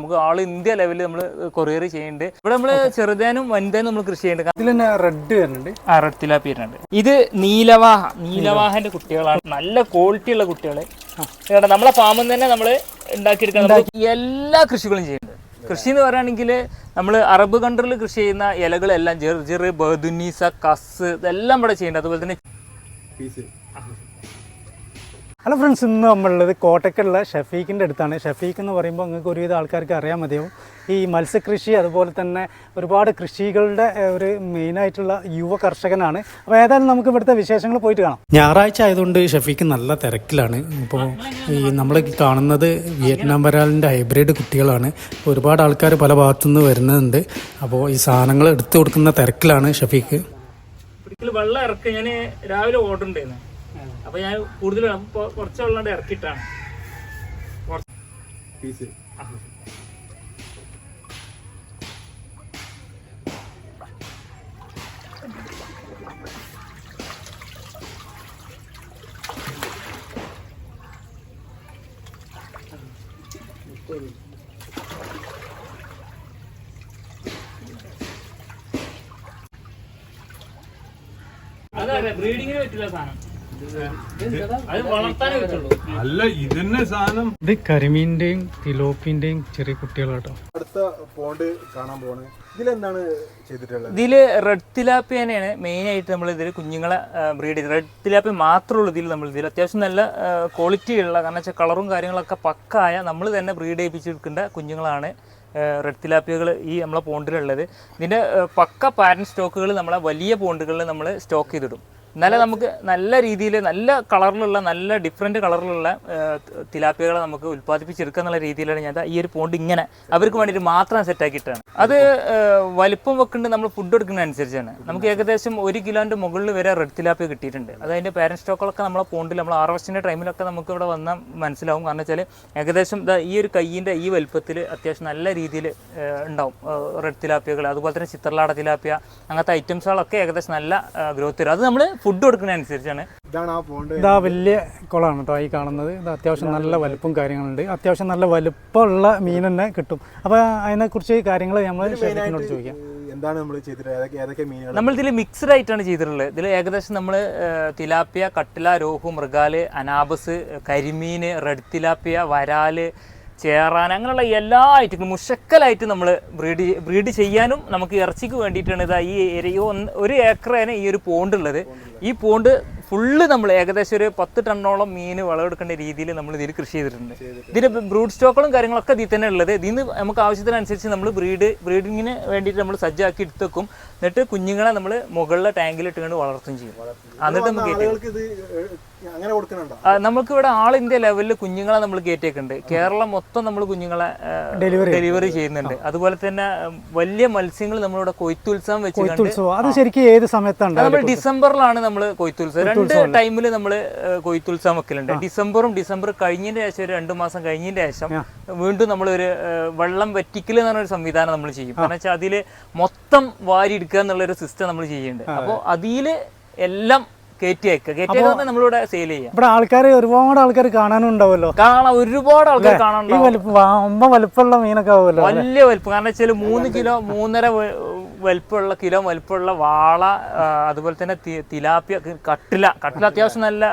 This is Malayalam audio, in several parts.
നമുക്ക് ആൾ ഇന്ത്യ ലെവലിൽ നമ്മൾ കൊറിയർ ചെയ്യുന്നുണ്ട്. ഇവിടെ നമ്മൾ ചെറുതേനും വനിതേനും നമ്മൾ കൃഷി ചെയ്യുന്നുണ്ട്. റെഡ് വരുന്നുണ്ട്, റെഡ് തിലാപ്പി വരുന്നുണ്ട്. ഇത് നീലവാഹന്റെ കുട്ടികളാണ്, നല്ല ക്വാളിറ്റി ഉള്ള കുട്ടികൾ. നമ്മളെ ഫാമിൽ തന്നെ നമ്മൾ ഉണ്ടാക്കിയെടുക്കാൻ എല്ലാ കൃഷികളും ചെയ്യുന്നുണ്ട്. കൃഷി എന്ന് പറയുകയാണെങ്കിൽ നമ്മൾ അറബ് കൺട്രിയിൽ കൃഷി ചെയ്യുന്ന ഇലകളെല്ലാം ജെർജിർ, ബദുനീസ, കസ് ഇതെല്ലാം ഇവിടെ ചെയ്യുന്നുണ്ട്. അതുപോലെ തന്നെ ഹലോ ഫ്രണ്ട്സ്, ഇന്ന് നമ്മളുള്ളത് കോട്ടയ്ക്കുള്ള ഷഫീഖിൻ്റെ അടുത്താണ്. ഷഫീഖ് എന്ന് പറയുമ്പോൾ നിങ്ങൾക്ക് ഒരുവിധ ആൾക്കാർക്ക് അറിയാൻ മതിയാവും. ഈ മത്സ്യകൃഷി അതുപോലെ തന്നെ ഒരുപാട് കൃഷികളുടെ ഒരു മെയിനായിട്ടുള്ള യുവ കർഷകനാണ്. അപ്പോൾ ഏതായാലും നമുക്ക് ഇവിടുത്തെ വിശേഷങ്ങൾ പോയിട്ട് കാണാം. ഞായറാഴ്ച ആയതുകൊണ്ട് ഷഫീഖ് നല്ല തിരക്കിലാണ്. ഇപ്പോൾ ഈ നമ്മൾ കാണുന്നത് വിയറ്റ്നാം വരാലിൻ്റെ ഹൈബ്രിഡ് കുട്ടികളാണ്. ഒരുപാട് ആൾക്കാർ പല ഭാഗത്തുനിന്ന് വരുന്നുണ്ട്. അപ്പോൾ ഈ സാധനങ്ങൾ എടുത്തു കൊടുക്കുന്ന തിരക്കിലാണ് ഷഫീഖ്. വെള്ളം ഇറക്കി ഞാൻ രാവിലെ ഓർഡർ ഉണ്ടായിരുന്നു. അപ്പൊ ഞാൻ കൂടുതൽ കുറച്ച് വെള്ളം ഇറക്കിയിട്ടാണ്. അതെ, ബ്രീഡിങ്ങിന് പറ്റില്ല സാധനം. അല്ല, ഇതന്നെ സാധനം. ഇത് കരിമീന്റെയും തിലോപ്പിന്റെയും ചെറിയ കുട്ടികളാട്ടോ. അടുത്ത പോണ്ട് കാണാൻ പോണ്. ഇതിലെന്താണ് ചെയ്തിട്ടുള്ളത്? ഇതില് റെഡ് തിലാപ്പിയാണ് മെയിൻ ആയിട്ട് നമ്മൾ ഇതിൽ കുഞ്ഞുങ്ങളെ ബ്രീഡ് ചെയ്ത്. റെഡ് തിലാപ്പി മാത്രമുള്ള ഇതിൽ നമ്മൾ ഇതിൽ അത്യാവശ്യം നല്ല ക്വാളിറ്റി ഉള്ള, കാരണം വെച്ചാൽ കളറും കാര്യങ്ങളൊക്കെ പക്കായ നമ്മൾ തന്നെ ബ്രീഡ് ചെയ്യിപ്പിച്ചെടുക്കേണ്ട കുഞ്ഞുങ്ങളാണ് റെഡ് തിലാപ്പിയകൾ ഈ നമ്മളെ പോണ്ടിലുള്ളത്. ഇതിൻ്റെ പക്ക പാരൻറ്റ് സ്റ്റോക്കുകൾ നമ്മളെ വലിയ പോണ്ടുകളിൽ നമ്മൾ സ്റ്റോക്ക് ചെയ്തിടും. എന്നാലും നമുക്ക് നല്ല രീതിയിൽ നല്ല കളറിലുള്ള, നല്ല ഡിഫറെൻറ്റ് കളറിലുള്ള തിലാപ്പിയകളെ നമുക്ക് ഉൽപ്പാദിപ്പിച്ചെടുക്കുക എന്നുള്ള രീതിയിലാണ് ഞാൻ ഈ ഒരു പോണ്ട് ഇങ്ങനെ അവർക്ക് വേണ്ടിയിട്ട് മാത്രം സെറ്റാക്കിയിട്ടാണ്. അത് വലിപ്പം വെക്കേണ്ടത് നമ്മൾ ഫുഡ് എടുക്കുന്നതനുസരിച്ചാണ്. നമുക്ക് ഏകദേശം 1 കിലോൻ്റെ മുകളിൽ വരെ റെഡ് തിലാപ്പിയ കിട്ടിയിട്ടുണ്ട്. അത് അതിൻ്റെ പാരൻറ്റ് സ്റ്റോക്കുകളൊക്കെ നമ്മളെ പോണ്ടിൽ നമ്മൾ ഹാർവസ്റ്റിൻ്റെ ടൈമിലൊക്കെ നമുക്ക് ഇവിടെ വന്നാൽ മനസ്സിലാവും. കാരണം വെച്ചാൽ ഏകദേശം ഈ ഒരു കയ്യിൻ്റെ ഈ വലിപ്പത്തിൽ അത്യാവശ്യം നല്ല രീതിയിൽ ഉണ്ടാവും റെഡ് തിലാപ്പിയകൾ. അതുപോലെ തന്നെ ചിത്രലാട തിലാപ്പിയ അങ്ങനത്തെ ഐറ്റംസുകളൊക്കെ ഏകദേശം നല്ല ഗ്രോത്ത് വരും. അത് നമ്മൾ ഫുഡ് കൊടുക്കുന്നതനുസരിച്ചാണ്. ഇതാ വലിയ കുളമാണ് കേട്ടോ ഈ കാണുന്നത്. ഇത് അത്യാവശ്യം നല്ല വലുപ്പും കാര്യങ്ങളുണ്ട്. അത്യാവശ്യം നല്ല വലുപ്പമുള്ള മീൻ തന്നെ കിട്ടും. അപ്പോൾ അതിനെക്കുറിച്ച് കാര്യങ്ങൾ നമ്മൾ ഷെഫീഖിനോട് ചോദിക്കാം. എന്താണ് നമ്മൾ ചെയ്തിട്ടുള്ളത്? ഏതൊക്കെ മീനുകൾ നമ്മൾ ഇതിൽ മിക്സ്ഡ് ആയിട്ടാണ് ചെയ്തിട്ടുള്ളത്. ഇതിൽ ഏകദേശം നമ്മൾ തിലാപ്പിയ, കട്ടില, രോഹു, മൃഗാല്, അനാബസ്, കരിമീൻ, റെഡ് തിലാപ്പിയ, വരാല്, ചേറാൻ, അങ്ങനെയുള്ള എല്ലാ ഐറ്റങ്ങളും മുഷക്കലായിട്ട് നമ്മൾ ബ്രീഡ് ചെയ്യാനും നമുക്ക് ഇറച്ചിക്ക് വേണ്ടിയിട്ടാണ് ഇതാ ഈ ഏരിയ 1 ഏക്കറാണ് ഈ ഒരു പോണ്ടുള്ളത്. ഈ പോണ്ട് ഫുള്ള് നമ്മൾ ഏകദേശം ഒരു 10 ടണ്ണോളം മീൻ വിളവെടുക്കേണ്ട രീതിയിൽ നമ്മൾ ഇതിൽ കൃഷി ചെയ്തിട്ടുണ്ട്. ഇതിൻ്റെ ബ്രൂഡ് സ്റ്റോക്കുകളും കാര്യങ്ങളൊക്കെ ഇതിൽ തന്നെ ഉള്ളത്. ഇതിൽ നിന്ന് നമുക്ക് ആവശ്യത്തിനനുസരിച്ച് നമ്മൾ ബ്രീഡിങ്ങിന് വേണ്ടിയിട്ട് നമ്മൾ സജ്ജാക്കി എടുത്ത് വെക്കും. എന്നിട്ട് കുഞ്ഞുങ്ങളെ നമ്മൾ മുകളിലെ ടാങ്കിൽ ഇട്ടുകൊണ്ട് വളർത്തുകയും ചെയ്യും. എന്നിട്ട് നമുക്ക് ഇവിടെ ആൾ ഇന്ത്യ ലെവലിൽ കുഞ്ഞുങ്ങളെ നമ്മൾ കയറ്റിയേക്കുണ്ട്. കേരളം മൊത്തം നമ്മൾ കുഞ്ഞുങ്ങളെ ഡെലിവറി ചെയ്യുന്നുണ്ട്. അതുപോലെ തന്നെ വലിയ മത്സ്യങ്ങൾ നമ്മളിവിടെ കൊയ്ത്തുത്സവം വെച്ചിട്ടുണ്ട്. അത് ശരിക്കും ഏത് സമയത്താണ്? നമ്മൾ ഡിസംബറിലാണ് നമ്മൾ കൊയ്ത്തുത്സവം. 2 ടൈമിൽ നമ്മൾ കൊയ്ത്തുത്സവം വെക്കലുണ്ട്. ഡിസംബർ കഴിഞ്ഞതിന് ശേഷം ഒരു 2 മാസം കഴിഞ്ഞതിന് ശേഷം വീണ്ടും നമ്മൾ ഒരു വെള്ളം വറ്റിക്കൽ എന്ന് പറഞ്ഞൊരു സംവിധാനം നമ്മൾ ചെയ്യും. കാരണം വെച്ചാൽ അതിൽ മൊത്തം വാരി എടുക്കുക എന്നുള്ളൊരു സിസ്റ്റം നമ്മൾ ചെയ്യുന്നുണ്ട്. അപ്പോൾ അതിൽ എല്ലാം നമ്മളിവിടെ സെയിൽ ചെയ്യാം. ഇവിടെ ആൾക്കാർ ഒരുപാട് ആൾക്കാർ കാണാനും ഉണ്ടാവുമല്ലോ. ഒരുപാട് ആൾക്കാർ കാണാനുണ്ടാവും. വലുപ്പമുള്ള മീനൊക്കെ ആവുമല്ലോ, വലിയ വലുപ്പം. കാരണം വെച്ചാൽ 3 കിലോ 3.5 വലിപ്പമുള്ള വാള, അതുപോലെ തന്നെ തിലാപ്പിയ, കട്ടില അത്യാവശ്യം നല്ല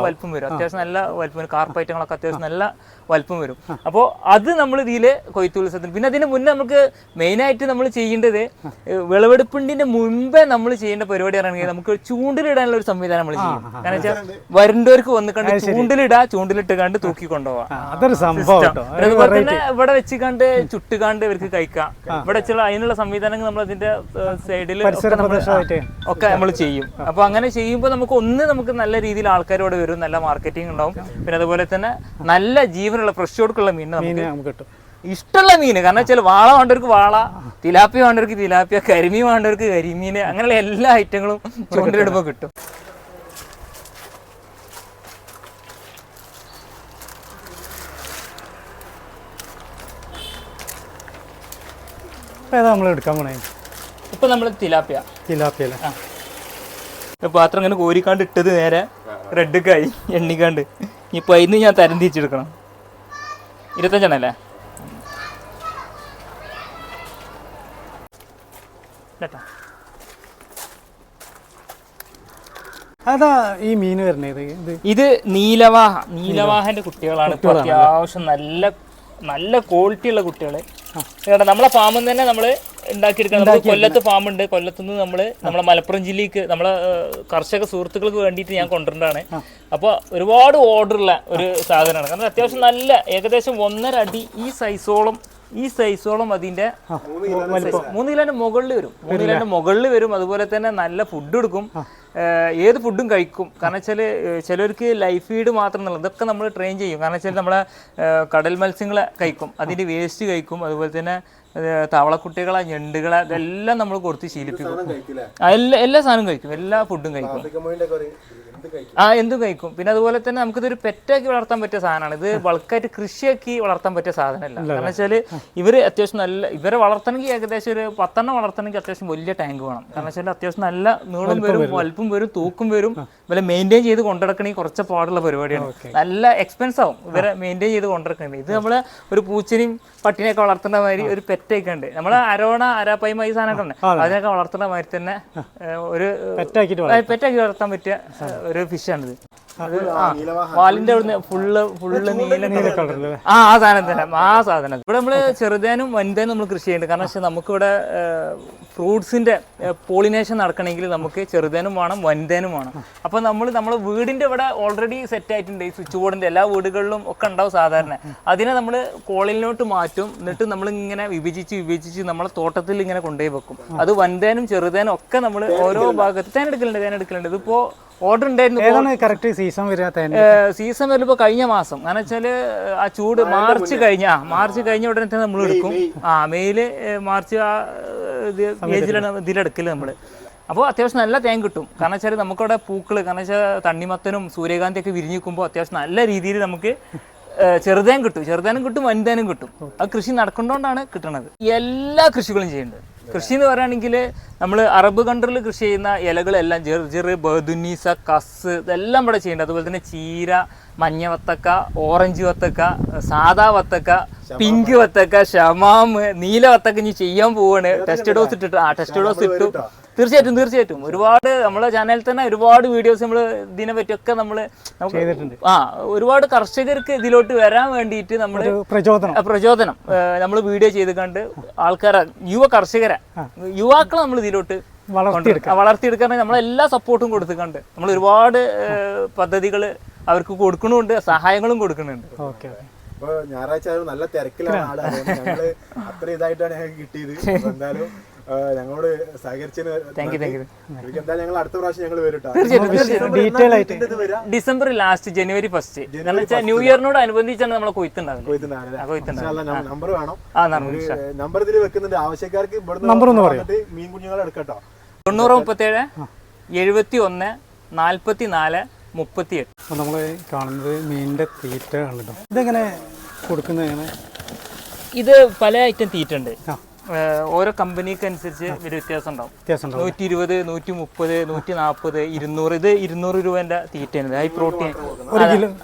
വലിപ്പം വരും. അത്യാവശ്യം നല്ല വലിപ്പം വരും. കാർപ്പ് ഐറ്റങ്ങളൊക്കെ അത്യാവശ്യം നല്ല വലിപ്പം വരും. അപ്പോൾ അത് നമ്മൾ ഇതില് കൊയ്ത്തുത്സവത്തിന്. പിന്നെ അതിന് മുന്നേ നമുക്ക് മെയിനായിട്ട് നമ്മൾ ചെയ്യേണ്ടത് വിളവെടുപ്പിന്റെ മുമ്പേ നമ്മൾ ചെയ്യേണ്ട പരിപാടി ആണെങ്കിൽ നമുക്ക് ചൂണ്ടിലിടാനുള്ള ഒരു സംവിധാനം നമ്മൾ ചെയ്യും. കാരണം വെച്ചാൽ വരുന്നവർക്ക് വന്ന് കണ്ട് ചൂണ്ടിലിട്ട് കണ്ട് തൂക്കി കൊണ്ടുപോകാം. അതുപോലെ തന്നെ ഇവിടെ വെച്ചുകാണ്ട് ചുട്ടുകാണ്ട് ഇവർക്ക് കഴിക്കാം. ഇവിടെ വെച്ചുള്ള അതിനുള്ള സംവിധാനങ്ങൾ നമ്മൾ അതിന്റെ സൈഡിൽ ഒക്കെ നമ്മൾ ചെയ്യും. അപ്പൊ അങ്ങനെ ചെയ്യുമ്പോൾ നമുക്ക് നല്ല രീതിയിൽ ആൾക്കാരോട് വരും, നല്ല മാർക്കറ്റിംഗ് ഉണ്ടാവും. പിന്നെ അതുപോലെ തന്നെ നല്ല ജീവനുള്ള ഫ്രഷ് കൊടുക്കുള്ള മീൻ നമുക്ക് കിട്ടും. ഇഷ്ടമുള്ള മീൻ. കാരണം വെച്ചാൽ വാള വേണ്ടവർക്ക് വാള, തിലാപ്പിയ വേണ്ടവർക്ക് തിലാപ്പിയ, കരിമീൻ വേണ്ടവർക്ക് കരിമീൻ, അങ്ങനെയുള്ള എല്ലാ ഐറ്റങ്ങളും ചൂണ്ടിലിടുമ്പോൾ കിട്ടും. നമ്മൾ എടുക്കാൻ പോണേ ഇപ്പൊ നമ്മള് തിലാപ്പിയ പാത്രം ഇങ്ങനെ കോരിക്കാണ്ട് ഇട്ടത് നേരെ റെഡ്ക്കായി എണ്ണിക്കാണ്ട്. ഇനിയിപ്പോൾ അതിന് ഞാൻ തരം തിരിച്ചെടുക്കണം. 25 അല്ലേ? കേട്ടോ. അതാ ഈ മീൻ വരുന്നത് ഇത് നീലവാഹന്റെ കുട്ടികളാണ്. ഇപ്പോൾ അത്യാവശ്യം നല്ല ക്വാളിറ്റി ഉള്ള കുട്ടികള്. നമ്മളെ ഫാമിൽ തന്നെ നമ്മള് ഉണ്ടാക്കിയെടുക്കണം. കൊല്ലത്ത് ഫാമുണ്ട്. കൊല്ലത്തുനിന്ന് നമ്മളെ മലപ്പുറം ജില്ലക്ക് നമ്മളെ കർഷക സുഹൃത്തുക്കൾക്ക് വേണ്ടിയിട്ട് ഞാൻ കൊണ്ടുവരേണ്ടതാണ്. അപ്പോൾ ഒരുപാട് ഓർഡർ ഉള്ള ഒരു സാധനമാണ്. കാരണം അത്യാവശ്യം നല്ല ഏകദേശം 1.5 അടി ഈ സൈസോളം അതിന്റെ 3 കിലോന്റെ മുകളിൽ വരും. 3 കിലോന്റെ മുകളിൽ വരും. അതുപോലെ തന്നെ നല്ല ഫുഡ് കൊടുക്കും. ഏത് ഫുഡും കഴിക്കും. കാരണം വെച്ചാൽ ചിലർക്ക് ലൈഫ് ഫീഡ് മാത്രം എന്നുള്ളത് ഇതൊക്കെ നമ്മൾ ട്രെയിൻ ചെയ്യും. കാരണം വെച്ചാൽ നമ്മളെ കടൽ മത്സ്യങ്ങളെ കഴിക്കും, അതിൻ്റെ വേസ്റ്റ് കഴിക്കും. അതുപോലെ തന്നെ തവളക്കുട്ടികളെ, ഞണ്ടുകളെ ഇതെല്ലാം നമ്മൾ കൊടുത്ത് ശീലിപ്പിക്കും. എല്ലാ സാധനവും കഴിക്കും, എല്ലാ ഫുഡും കഴിക്കും. എന്തും കഴിക്കും. പിന്നെ അതുപോലെ തന്നെ നമുക്കിതൊരു പെറ്റാക്കി വളർത്താൻ പറ്റിയ സാധനമാണ്. ഇത് ബൾക്കായിട്ട് കൃഷിയാക്കി വളർത്താൻ പറ്റിയ സാധനമല്ല. കാരണം വെച്ചാൽ ഇവര് അത്യാവശ്യം ഇവരെ വളർത്തണമെങ്കിൽ ഏകദേശം ഒരു 10 എണ്ണം വളർത്തണമെങ്കിൽ അത്യാവശ്യം വലിയ ടാങ്ക് വേണം. കാരണം വെച്ചാൽ അത്യാവശ്യം നല്ല നീളം വരും, വലുപ്പം വരും, തൂക്കും വരും. ഇവരെ മെയിൻറ്റെയിൻ ചെയ്ത് കൊണ്ടുനടക്കണമെങ്കിൽ കുറച്ച് പാടുള്ള പരിപാടിയാണ്. നല്ല എക്സ്പെൻസ് ആവും ഇവരെ മെയിൻറ്റെയിൻ ചെയ്ത് കൊണ്ടുനടക്കണമെങ്കിൽ. ഇത് നമ്മള് ഒരു പൂച്ചനെയും പട്ടിനെയൊക്കെ വളർത്തേണ്ട മാതിരി ഒരു പെറ്റൊക്കെ ഉണ്ട്. നമ്മള് അരാപ്പൈമ ഈ സാധനമൊക്കെ ഉണ്ട്, അതിനൊക്കെ വളർത്തേണ്ട മാതിരി തന്നെ ഒരു പെറ്റാക്കി വളർത്താൻ പറ്റിയ ഒരു ഫിഷാണിത്. വാലിന്റെ അവിടുന്ന് ഫുള്ള് നീല കളർ. ആ സാധനം തന്നെ, ആ സാധനം. ഇവിടെ നമ്മള് ചെറുതേനും വൻതേനും നമ്മൾ കൃഷി ചെയ്യുന്നുണ്ട്. കാരണം വെച്ചാൽ നമുക്കിവിടെ ഫ്രൂട്ട്സിന്റെ പോളിനേഷൻ നടക്കണമെങ്കിൽ നമുക്ക് ചെറുതേനും വേണം, വൻതേനും വേണം. അപ്പൊ നമ്മളെ വീടിന്റെ ഇവിടെ ഓൾറെഡി സെറ്റ് ആയിട്ടുണ്ട്. ഈ സ്വിച്ച് ബോർഡിന്റെ എല്ലാ വീടുകളിലും ഒക്കെ ഉണ്ടാവും സാധാരണ. അതിനെ നമ്മൾ കോളിലോട്ട് മാറ്റും. എന്നിട്ട് നമ്മൾ ഇങ്ങനെ വിഭജിച്ച് നമ്മളെ തോട്ടത്തിൽ ഇങ്ങനെ കൊണ്ടുപോയി വെക്കും. അത് വൻതേനും ചെറുതേനും ഒക്കെ നമ്മൾ ഓരോ ഭാഗത്ത് തേനെടുക്കലുണ്ട്. ഇതിപ്പോ ഓർഡർ ഉണ്ടായിരുന്നു. സീസൺ വരുമ്പോ കഴിഞ്ഞ മാസം. കാരണം വെച്ചാല് ആ ചൂട് മാർച്ച് കഴിഞ്ഞ ഉടനെ തന്നെ നമ്മൾ എടുക്കും. മെയില് മാർച്ച് ആ ഇതിലെടുക്കല് നമ്മള്. അപ്പോൾ അത്യാവശ്യം നല്ല തേൻ കിട്ടും. കാരണം വെച്ചാൽ നമുക്കവിടെ പൂക്കള്, കാരണം വെച്ചാൽ തണ്ണിമത്തനും സൂര്യകാന്തിയൊക്കെ വിരിഞ്ഞിരിക്കുമ്പോൾ അത്യാവശ്യം നല്ല രീതിയിൽ നമുക്ക് ചെറുതേനും കിട്ടും, വൻതേനും കിട്ടും. അത് കൃഷി നടക്കുന്നതുകൊണ്ടാണ് കിട്ടുന്നത്. എല്ലാ കൃഷികളും ചെയ്യുന്നുണ്ട്. കൃഷി എന്ന് പറയുകയാണെങ്കിൽ നമ്മൾ അറബ് കൺട്രിയിൽ കൃഷി ചെയ്യുന്ന ഇലകളെല്ലാം ജെർജിർ, ബദുനീസ, കസ് ഇതെല്ലാം ഇവിടെ ചെയ്യുന്നുണ്ട്. അതുപോലെ തന്നെ ചീര, മഞ്ഞ വത്തക്ക, ഓറഞ്ച് വത്തക്ക, സാദാ വത്തക്ക, പിങ്ക് വത്തക്ക, ഷമാം, നീല വത്തക്ക ഇനി ചെയ്യാൻ പോവാണ്. ടെസ്റ്റ് ഡോസ് ഇട്ടു. തീർച്ചയായിട്ടും ഒരുപാട് നമ്മളെ ചാനലിൽ തന്നെ ഒരുപാട് വീഡിയോസ് നമ്മൾ ഇതിനെ പറ്റിയൊക്കെ നമ്മൾ ഒരുപാട് കർഷകർക്ക് ഇതിലോട്ട് വരാൻ വേണ്ടിയിട്ട് നമ്മൾ പ്രചോദനം നമ്മൾ വീഡിയോ ചെയ്ത് കണ്ട് ആൾക്കാരെ യുവാക്കളെ നമ്മൾ ഇതിലോട്ട് വളർത്തിയെടുക്കാൻ നമ്മളെല്ലാ സപ്പോർട്ടും കൊടുത്തുകൊണ്ട് നമ്മൾ ഒരുപാട് പദ്ധതികൾ അവർക്ക് കൊടുക്കണമുണ്ട്, സഹായങ്ങളും കൊടുക്കുന്നുണ്ട്. ഞായറാഴ്ച നല്ല തിരക്കിലാണ് ആള്. ഞങ്ങള് അത്ര ഇതായിട്ടാണ് ഞങ്ങൾക്ക് കിട്ടിയത്. എന്തായാലും ഞങ്ങളോട് സഹകരിച്ചതിന് എന്തായാലും ഞങ്ങൾ അടുത്ത പ്രാവശ്യം ഞങ്ങൾ വരും. ഡിസംബർ ലാസ്റ്റ്, ജനുവരി 1 ന്യൂ ഇയറിനോട് അനുബന്ധിച്ചാണ് നമ്മളെ കൊയ്ത്തുണ്ടാവില്ല. നമ്പർ വേണം. നമ്പർ ഇതിൽ വെക്കുന്നുണ്ട്. ആവശ്യക്കാർക്ക് മീൻ കുഞ്ഞുങ്ങളെ എടുക്കട്ടോ. 9037 71 44 38. നമ്മള് കാണുന്നത് മീനിന്റെ തീറ്റ ആണ്. ഇതെങ്ങനെ കൊടുക്കുന്നത്? ഇത് പല ഐറ്റം തീറ്റ ഉണ്ട്. ഓരോ കമ്പനിക്ക് അനുസരിച്ച് ഒരു വ്യത്യാസം ഉണ്ടാവും. 120, 130, 140, 200. ഇത് 200 രൂപന്റെ തീറ്റയാണ്. ഹൈ പ്രോട്ടീൻ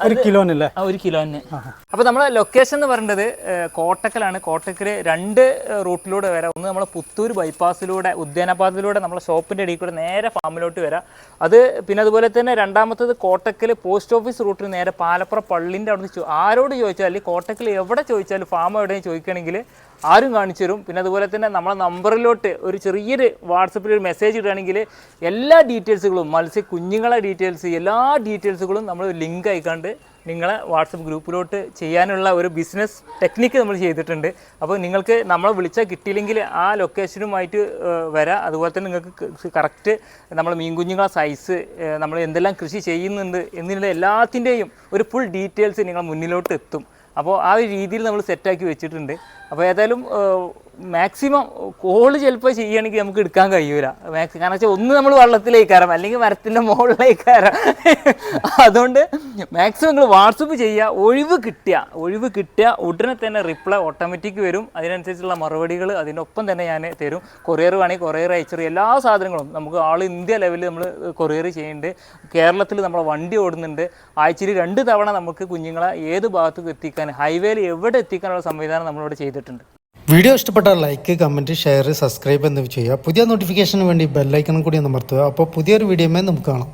ഒരു കിലോന്. അപ്പൊ നമ്മളെ ലൊക്കേഷൻ എന്ന് പറയുന്നത് കോട്ടക്കലാണ്. കോട്ടക്കല് 2 റൂട്ടിലൂടെ വരാം. ഒന്ന് നമ്മളെ പുത്തൂർ ബൈപ്പാസിലൂടെ, ഉദ്യാനപാതയിലൂടെ നമ്മളെ ഷോപ്പിന്റെ ഇടയിൽ കൂടെ നേരെ ഫാമിലോട്ട് വരാം. അത് പിന്നെ അതുപോലെ തന്നെ രണ്ടാമത്തത് കോട്ടക്കല് പോസ്റ്റ് ഓഫീസ് റൂട്ടിൽ നേരെ പാലപ്പുറം പള്ളിന്റെ അവിടെ ആരോട് ചോദിച്ചാൽ, കോട്ടക്കൽ എവിടെ ചോദിച്ചാലും ഫാം എവിടെയും ചോദിക്കുകയാണെങ്കിൽ ആരും കാണിച്ചു തരും. പിന്നെ അതുപോലെ തന്നെ നമ്മളെ നമ്പറിലോട്ട് ഒരു ചെറിയൊരു വാട്സപ്പിൽ ഒരു മെസ്സേജ് ഇടുകയാണെങ്കിൽ എല്ലാ ഡീറ്റെയിൽസുകളും, കുഞ്ഞുങ്ങളെ ഡീറ്റെയിൽസ്, എല്ലാ ഡീറ്റെയിൽസുകളും നമ്മൾ ലിങ്ക് അയക്കാണ്ട് നിങ്ങളെ വാട്സപ്പ് ഗ്രൂപ്പിലോട്ട് ചെയ്യാനുള്ള ഒരു ബിസിനസ് ടെക്നിക്ക് നമ്മൾ ചെയ്തിട്ടുണ്ട്. അപ്പോൾ നിങ്ങൾക്ക് നമ്മളെ വിളിച്ചാൽ കിട്ടിയില്ലെങ്കിൽ ആ ലൊക്കേഷനുമായിട്ട് വരാം. അതുപോലെ തന്നെ നിങ്ങൾക്ക് കറക്റ്റ് നമ്മൾ മീൻ കുഞ്ഞുങ്ങളെ സൈസ്, നമ്മൾ എന്തെല്ലാം കൃഷി ചെയ്യുന്നുണ്ട് എന്നുള്ള എല്ലാത്തിൻ്റെയും ഒരു ഫുൾ ഡീറ്റെയിൽസ് നിങ്ങൾ മുന്നിലോട്ട് എത്തും. അപ്പോൾ ആ ഒരു രീതിയിൽ നമ്മൾ സെറ്റാക്കി വെച്ചിട്ടുണ്ട്. അപ്പോൾ ഏതായാലും മാക്സിമം കോള് ചിലപ്പോൾ ചെയ്യുകയാണെങ്കിൽ നമുക്ക് എടുക്കാൻ കഴിയൂല. കാരണം വെച്ചാൽ ഒന്ന് നമ്മൾ വെള്ളത്തിലേക്കാരം, അല്ലെങ്കിൽ മരത്തിൻ്റെ മുകളിലേക്കാരം. അതുകൊണ്ട് മാക്സിമം നിങ്ങൾ വാട്സപ്പ് ചെയ്യുക. ഒഴിവ് കിട്ടിയ ഉടനെ തന്നെ റിപ്ലൈ ഓട്ടോമാറ്റിക് വരും. അതിനനുസരിച്ചുള്ള മറുപടികൾ അതിനൊപ്പം തന്നെ ഞാൻ തരും. കൊറിയർ വേണമെങ്കിൽ കൊറിയർ അയച്ചു എല്ലാ സാധനങ്ങളും നമുക്ക് ഇന്ത്യ ലെവലിൽ നമ്മൾ കൊറിയർ ചെയ്യുന്നുണ്ട്. കേരളത്തിൽ നമ്മളെ വണ്ടി ഓടുന്നുണ്ട്. ആഴ്ചയിൽ 2 തവണ നമുക്ക് കുഞ്ഞുങ്ങളെ ഏത് ഭാഗത്തേക്ക് എത്തിക്കാൻ, ഹൈവേയിൽ എവിടെ എത്തിക്കാനുള്ള സംവിധാനം നമ്മളിവിടെ ചെയ്തിട്ടുണ്ട്. വീഡിയോ ഇഷ്ടപ്പെട്ടാൽ ലൈക്ക്, കമൻറ്റ്, ഷെയർ, സബ്സ്ക്രൈബ് എന്നിവ ചെയ്യുക. പുതിയ നോട്ടിഫിക്കേഷന് വേണ്ടി ബെല്ലൈക്കണും കൂടി അമർത്തുക. അപ്പോൾ പുതിയൊരു വീഡിയോയുമായി നമുക്ക് കാണാം.